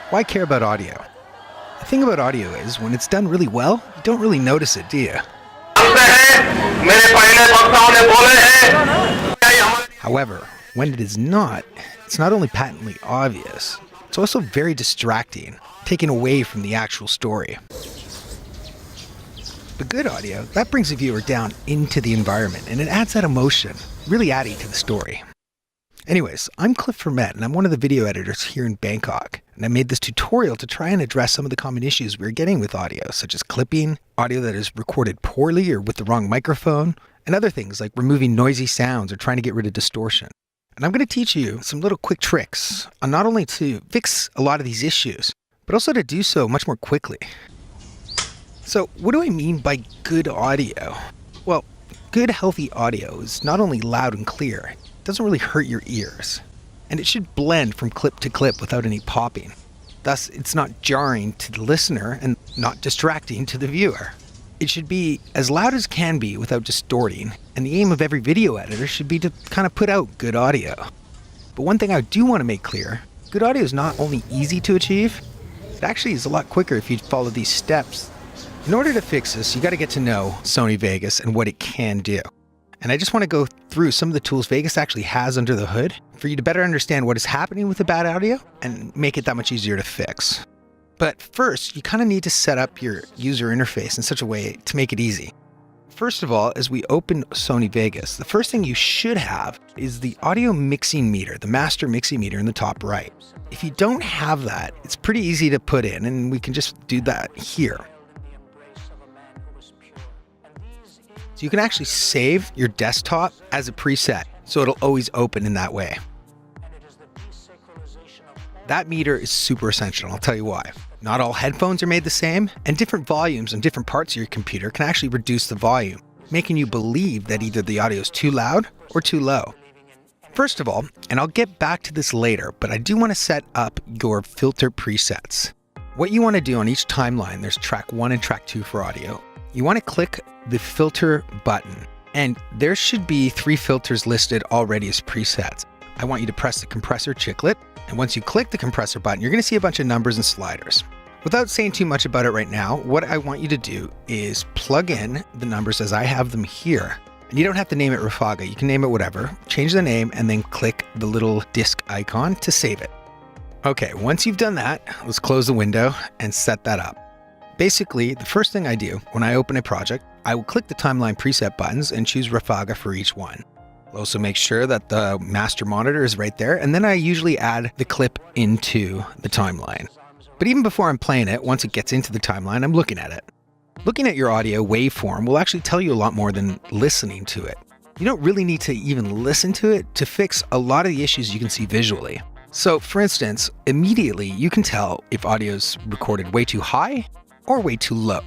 Why care about audio? The thing about audio is, when it's done really well, you don't really notice it, do you? However, when it is not, it's not only patently obvious, it's also very distracting, taken away from the actual story. But good audio, that brings the viewer down into the environment, and it adds that emotion, really adding to the story. Anyways, I'm Cliff Vermette, and I'm one of the video editors here in Bangkok, and I made this tutorial to try and address some of the common issues we're getting with audio, such as clipping, audio that is recorded poorly or with the wrong microphone, and other things like removing noisy sounds or trying to get rid of distortion. And I'm going to teach you some little quick tricks on not only to fix a lot of these issues, but also to do so much more quickly. So what do I mean by good audio? Well, good healthy audio is not only loud and clear, it doesn't really hurt your ears. And it should blend from clip to clip without any popping. Thus, it's not jarring to the listener and not distracting to the viewer. It should be as loud as can be without distorting, and the aim of every video editor should be to kind of put out good audio. But one thing I do want to make clear, good audio is not only easy to achieve, it actually is a lot quicker if you follow these steps. In order to fix this, you got to get to know Sony Vegas and what it can do. And I just want to go through some of the tools Vegas actually has under the hood for you to better understand what is happening with the bad audio and make it that much easier to fix. But first, you kind of need to set up your user interface in such a way to make it easy. First of all, as we open Sony Vegas, the first thing you should have is the audio mixing meter, the master mixing meter in the top right. If you don't have that, it's pretty easy to put in, and we can just do that here. So you can actually save your desktop as a preset, so it'll always open in that way. That meter is super essential, and I'll tell you why. Not all headphones are made the same, and different volumes on different parts of your computer can actually reduce the volume, making you believe that either the audio is too loud or too low. First of all, and I'll get back to this later, but I do want to set up your filter presets. What you want to do on each timeline, there's track 1 and track 2 for audio. You want to click the filter button, and there should be 3 filters listed already as presets. I want you to press the compressor chiclet, and once you click the compressor button, you're going to see a bunch of numbers and sliders. Without saying too much about it right now, what I want you to do is plug in the numbers as I have them here. And you don't have to name it Rafaga, you can name it whatever. Change the name and then click the little disk icon to save it. Okay, once you've done that, let's close the window and set that up. Basically, the first thing I do when I open a project, I will click the timeline preset buttons and choose Rafaga for each one. I'll also make sure that the master monitor is right there, and then I usually add the clip into the timeline. But even before I'm playing it, once it gets into the timeline, I'm looking at it. Looking at your audio waveform will actually tell you a lot more than listening to it. You don't really need to even listen to it to fix a lot of the issues you can see visually. So for instance, immediately you can tell if audio's recorded way too high or way too low.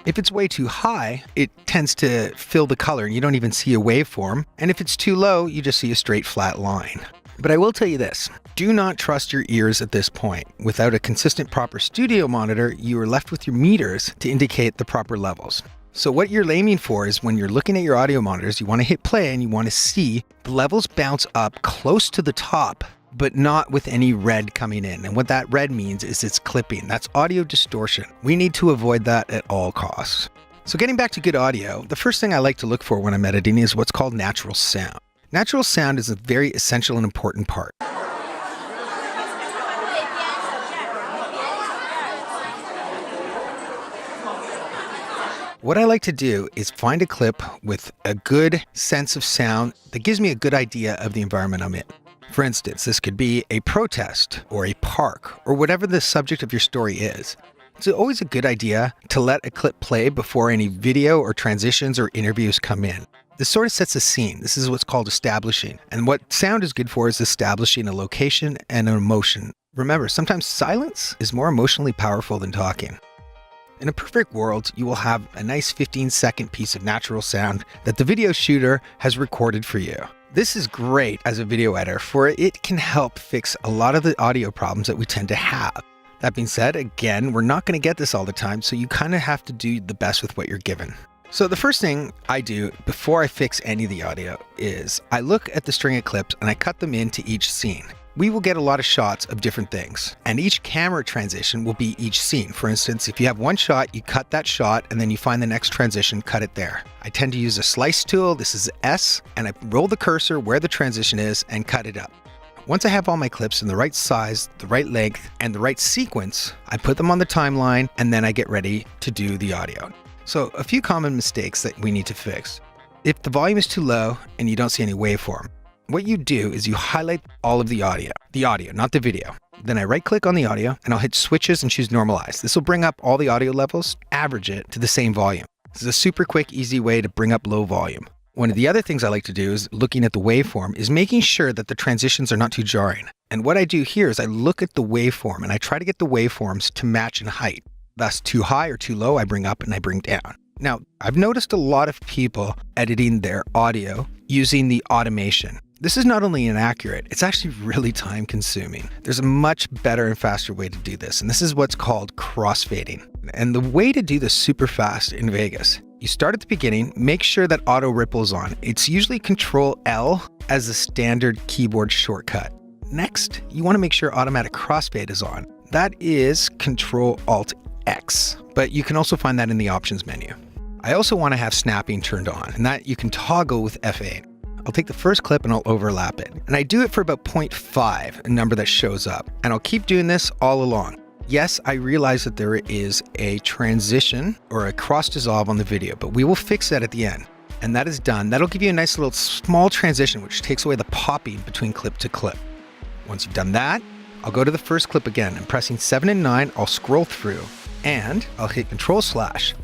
If it's way too high, it tends to fill the color and you don't even see a waveform. And if it's too low, you just see a straight flat line. But I will tell you this, do not trust your ears at this point. Without a consistent proper studio monitor, you are left with your meters to indicate the proper levels. So what you're aiming for is when you're looking at your audio monitors, you want to hit play and you want to see the levels bounce up close to the top, but not with any red coming in. And what that red means is it's clipping. That's audio distortion. We need to avoid that at all costs. So getting back to good audio, the first thing I like to look for when I'm editing is what's called natural sound. Natural sound is a very essential and important part. What I like to do is find a clip with a good sense of sound that gives me a good idea of the environment I'm in. For instance, this could be a protest or a park or whatever the subject of your story is. It's always a good idea to let a clip play before any video or transitions or interviews come in. This sort of sets a scene. This is what's called establishing. And what sound is good for is establishing a location and an emotion. Remember, sometimes silence is more emotionally powerful than talking. In a perfect world, you will have a nice 15-second piece of natural sound that the video shooter has recorded for you. This is great as a video editor, for it can help fix a lot of the audio problems that we tend to have. That being said, again, we're not going to get this all the time, so you kind of have to do the best with what you're given. So the first thing I do before I fix any of the audio is I look at the string of clips and I cut them into each scene. We will get a lot of shots of different things, and each camera transition will be each scene. For instance, if you have one shot, you cut that shot and then you find the next transition, cut it there. I tend to use a slice tool, this is S, and I roll the cursor where the transition is and cut it up. Once I have all my clips in the right size, the right length, and the right sequence, I put them on the timeline and then I get ready to do the audio. So a few common mistakes that we need to fix. If the volume is too low and you don't see any waveform, what you do is you highlight all of the audio, not the video. Then I right click on the audio and I'll hit switches and choose normalize. This will bring up all the audio levels, average it to the same volume. This is a super quick, easy way to bring up low volume. One of the other things I like to do is looking at the waveform is making sure that the transitions are not too jarring. And what I do here is I look at the waveform and I try to get the waveforms to match in height. Thus, too high or too low, I bring up and I bring down. Now, I've noticed a lot of people editing their audio using the automation. This is not only inaccurate, it's actually really time consuming. There's a much better and faster way to do this, and this is what's called crossfading. And the way to do this super fast in Vegas, you start at the beginning, make sure that auto ripple is on. It's usually Control L as a standard keyboard shortcut. Next, you want to make sure automatic crossfade is on. That is Control Alt X, but you can also find that in the options menu. I also want to have snapping turned on, and that you can toggle with EFE. I'll take the first clip and I'll overlap it. And I do it for about 0.5, a number that shows up. And I'll keep doing this all along. Yes, I realize that there is a transition or a cross dissolve on the video, but we will fix that at the end. And that is done. That'll give you a nice little small transition, which takes away the popping between clip to clip. Once you've done that, I'll go to the first clip again and pressing 7 and 9, I'll scroll through and I'll hit Control/.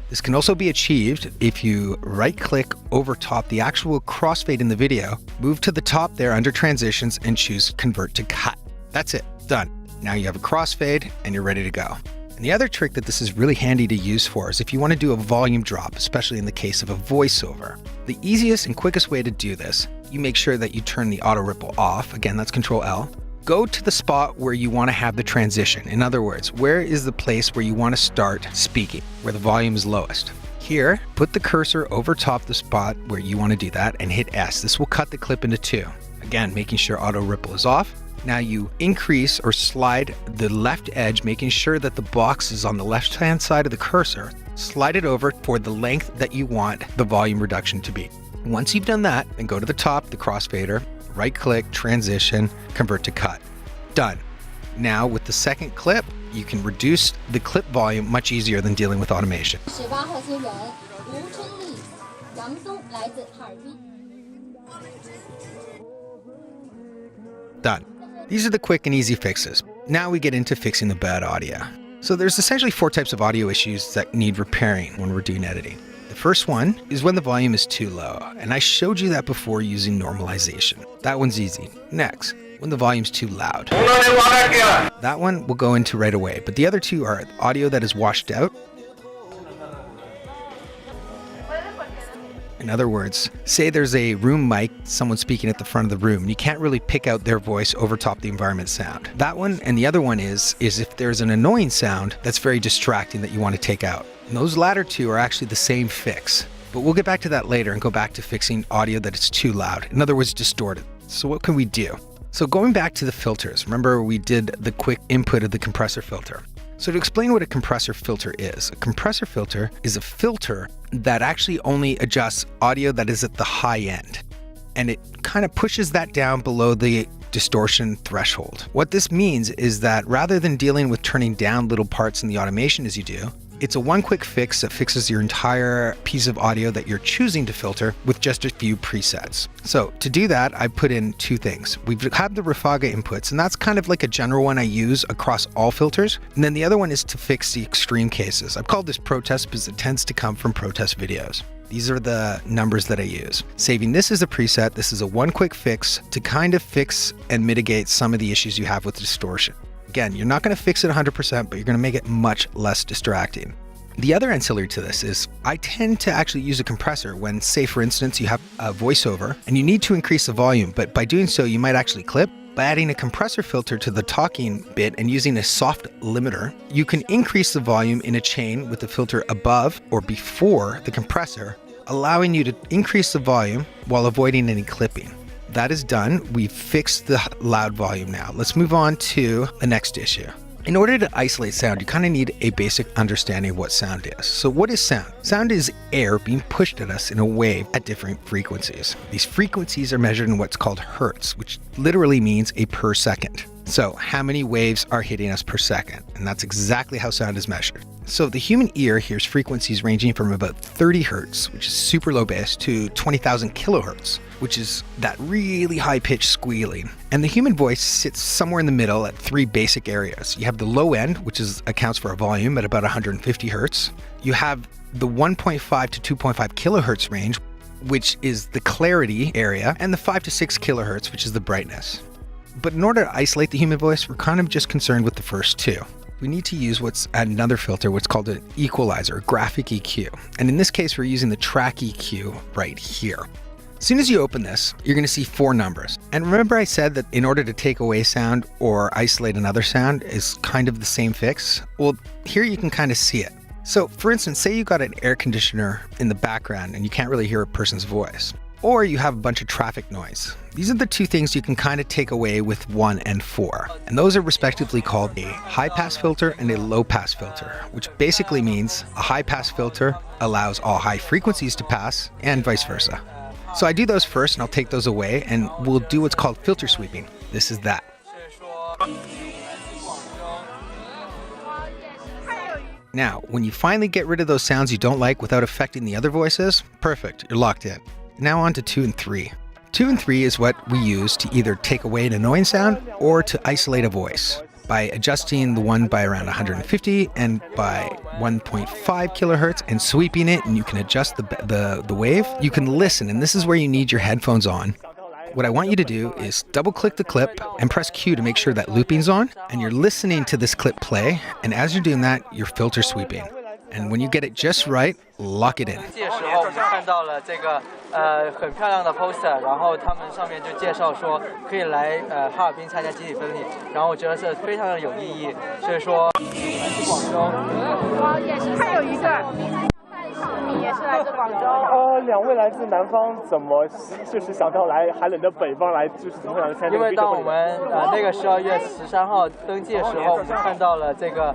This can also be achieved if you right click over top the actual crossfade in the video, move to the top there under transitions and choose Convert to Cut. That's it, done. Now you have a crossfade and you're ready to go. And the other trick that this is really handy to use for is if you want to do a volume drop, especially in the case of a voiceover. The easiest and quickest way to do this, you make sure that you turn the auto ripple off. Again, that's Control L. Go to the spot where you want to have the transition. In other words, where is the place where you want to start speaking, where the volume is lowest? Here, put the cursor over top the spot where you want to do that and hit S. This will cut the clip into two. Again, making sure auto ripple is off. Now you increase or slide the left edge, making sure that the box is on the left-hand side of the cursor. Slide it over for the length that you want the volume reduction to be. Once you've done that, then go to the top, the crossfader, right click, transition, convert to cut. Done. Now with the second clip, you can reduce the clip volume much easier than dealing with automation. Done. These are the quick and easy fixes. Now we get into fixing the bad audio. So there's essentially 4 types of audio issues that need repairing when we're doing editing. The first one is when the volume is too low, and I showed you that before using normalization. That one's easy. Next, when the volume's too loud. That one we'll go into right away, but the other two are audio that is washed out. In other words, say there's a room mic, someone speaking at the front of the room, and you can't really pick out their voice over top the environment sound. That one, and the other one is if there's an annoying sound that's very distracting that you want to take out. And those latter two are actually the same fix. But we'll get back to that later and go back to fixing audio that is too loud. In other words, distorted. So what can we do? So going back to the filters, remember we did the quick input of the compressor filter. So to explain what a compressor filter is, a compressor filter is a filter that actually only adjusts audio that is at the high end. And it kind of pushes that down below the distortion threshold. What this means is that rather than dealing with turning down little parts in the automation as you do, it's a one quick fix that fixes your entire piece of audio that you're choosing to filter with just a few presets. So to do that, I put in 2 things. We've had the Rafaga inputs, and that's kind of like a general one I use across all filters. And then the other one is to fix the extreme cases. I've called this protest because it tends to come from protest videos. These are the numbers that I use. Saving this as a preset, this is a one quick fix to kind of fix and mitigate some of the issues you have with distortion. Again, you're not going to fix it 100%, but you're going to make it much less distracting. The other ancillary to this is I tend to actually use a compressor when, say for instance, you have a voiceover and you need to increase the volume, but by doing so, you might actually clip. By adding a compressor filter to the talking bit and using a soft limiter, you can increase the volume in a chain with the filter above or before the compressor, allowing you to increase the volume while avoiding any clipping. That is done. We've fixed the loud volume now. Let's move on to the next issue. In order to isolate sound, you kind of need a basic understanding of what sound is. So what is sound? Sound is air being pushed at us in a wave at different frequencies. These frequencies are measured in what's called hertz, which literally means a per second. So how many waves are hitting us per second? And that's exactly how sound is measured. So the human ear hears frequencies ranging from about 30 hertz, which is super low bass, to 20,000 kilohertz, which is that really high-pitched squealing. And the human voice sits somewhere in the middle at three basic areas. You have the low end, which accounts for a volume at about 150 hertz. You have the 1.5 to 2.5 kilohertz range, which is the clarity area, and the 5 to 6 kilohertz, which is the brightness. But in order to isolate the human voice, we're kind of just concerned with the first two. We need to use another filter, what's called an equalizer, a graphic EQ. And in this case, we're using the track EQ right here. As soon as you open this, you're going to see four numbers. And remember I said that in order to take away sound or isolate another sound is kind of the same fix? Well, here you can kind of see it. So for instance, say you got an air conditioner in the background and you can't really hear a person's voice. Or you have a bunch of traffic noise. These are the two things you can kind of take away with 1 and 4. And those are respectively called a high-pass filter and a low-pass filter, which basically means a high-pass filter allows all high frequencies to pass and vice versa. So I do those first and I'll take those away and we'll do what's called filter sweeping. This is that. Now, when you finally get rid of those sounds you don't like without affecting the other voices, perfect, you're locked in. Now on to 2 and 3. 2 and 3 is what we use to either take away an annoying sound or to isolate a voice. By adjusting the one by around 150 and by 1.5 kilohertz and sweeping it, and you can adjust the wave, you can listen, and this is where you need your headphones on. What I want you to do is double click the clip and press Q to make sure that looping's on, and you're listening to this clip play, and as you're doing that, you're filter sweeping. And when you get it just right, lock it in. 看到了这个很漂亮的 poster， 然后他们上面就介绍说可以来哈尔滨参加集体婚礼，然后我觉得是非常的有意义，所以说是广州，还有一个。你也是来自广州？两位来自南方，怎么就是想到来寒冷的北方来，就是怎么想参加？因为当我们那个12月13号登记的时候，我们看到了这个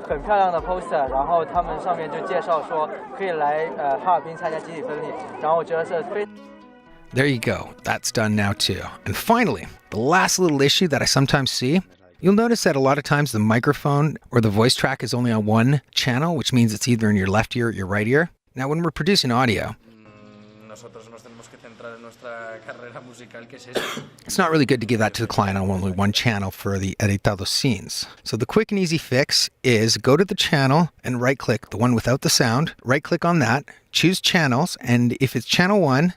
很漂亮的 poster， 然后他们上面就介绍说可以来哈尔滨参加集体婚礼，然后我觉得是非。There you go. That's done now too. And finally, the last little issue that I sometimes see. You'll notice that a lot of times the microphone or the voice track is only on one channel, which means it's either in your left ear or your right ear. Now, when we're producing audio, it's not really good to give that to the client on only one channel for the editados scenes. So the quick and easy fix is go to the channel and right-click the one without the sound, right-click on that, choose channels, and if it's channel 1,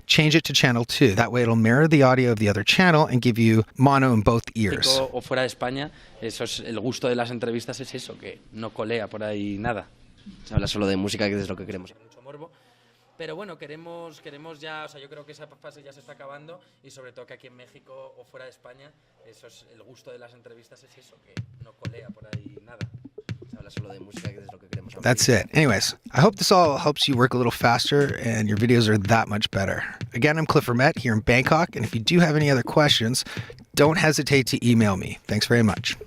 change it to channel 2. That way it'll mirror the audio of the other channel and give you mono in both ears. O fuera de España, eso es el gusto de las entrevistas, es eso, que no colea por ahí nada. Se habla solo de música, que es lo que queremos. Mucho morbo. Pero bueno, queremos ya, o sea, yo creo que esa fase ya se está acabando y sobre todo que aquí en México o fuera de España, eso es el gusto de las entrevistas, es eso, que no colea por ahí nada. That's it. Anyways, I hope this all helps you work a little faster and your videos are that much better. Again, I'm Cliff Vermette here in Bangkok, and if you do have any other questions, don't hesitate to email me. Thanks very much.